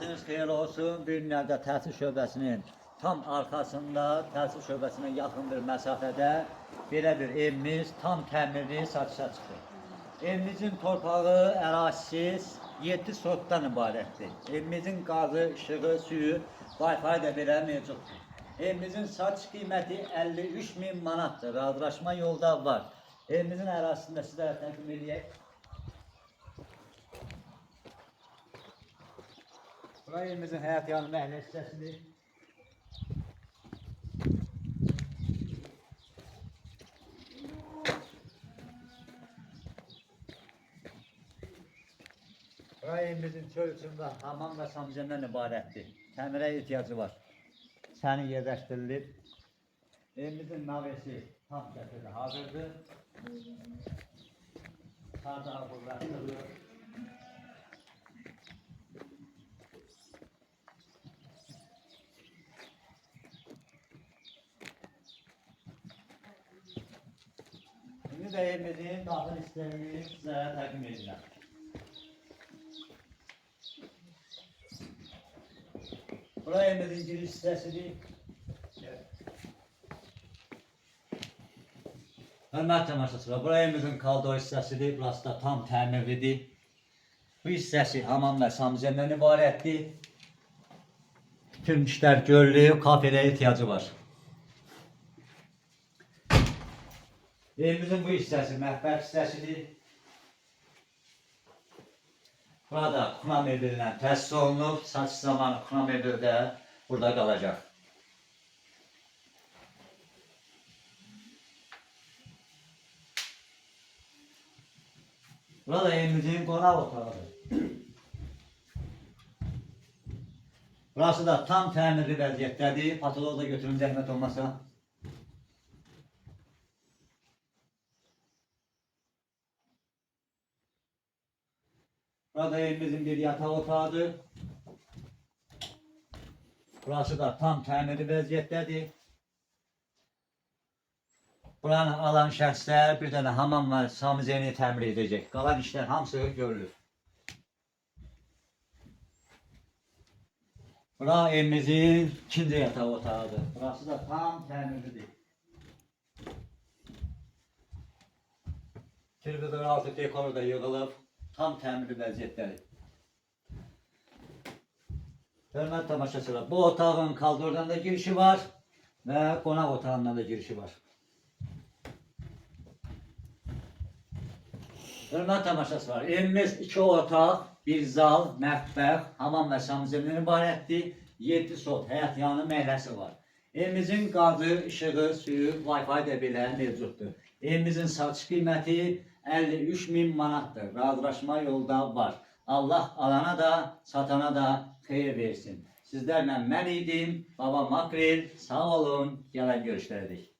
Vaxtınız xeyir olsun. Bir növdə təhsil şöbəsinin tam arxasında, təhsil şöbəsinə yaxın bir məsafədə belə bir evimiz tam təmirli satışa çıxdı. Evimizin torpağı, ərazisi 7 sotdan ibarətdir. Evimizin qazı, işığı, suyu, Wi-Fi də belə mövcuddur. Evimizin satış qiyməti 53.000 manatdır. Razılaşma yolda var. Evimizin ərazisində sizlərə təqdim edək. Burası evimizin həyat yanı məhəllə hissəsidir. Burası evimizin çöl içində hamam və samizəndən ibarətdir. Təmirə ehtiyacı var. Səni yerləşdirilib. Evimizin navesi tam şəkildə hazırdır. Sardağı qurlaşdırılır. Şimdi de evimizin daxil hissələrini sizlərə təqdim edirəm. Burası evimizin giriş hissəsidir. Hörmətli tamaşaçılar, burası evimizin kaldor hissəsidir. Burası da tam təmirlidir. Bu hissəsi hamam və samizəndən ibarətdir. Bütün işlər görülüb, kafedə ehtiyacı var. Evimizin bu hissəsi məhbəs hissəsidir. Burada xuna mebelilə təsis olunub, satış zamanı xuna mebeli də burada qalacaq. Burada evimizin qonaq otağıdır. Burası da tam təmirli vəziyyətdədir. Patoloq da götürün zəhmət olmasa. Burada evimizin bir yataq otağıdır. Burası da tam təmirli vəziyyətdədir. Buranı alan şəxslər bir dənə hamam və samizəni təmir edəcək. Qalan işlər hamısı görülür. Burası evimizin ikinci yataq otağıdır. Burası da tam təmirlidir. Televizor altı dekoru da yığılıb. Tam təmirli vəziyyətdədir. Hörmətli tamaşaçılar, bu otağın kaldordan da girişi var və qonaq otağından da girişi var. Hörmətli tamaşaçılar, evimiz 2 otaq, 1 zal, mətbəx, hamam və samizəndən ibarətdir. 7 sot, həyat yanı məhəlləsi var. Evimizin qazı, işığı, suyu, Wi-Fi də belə mövcuddur. Evimizin satış qiyməti 53.000 manatdır. Razılaşma yolda var. Allah alana da, satana da xeyir versin. Sizlərlə mən idim, Baba Makrel. Sağ olun, gələn görüşlərdik.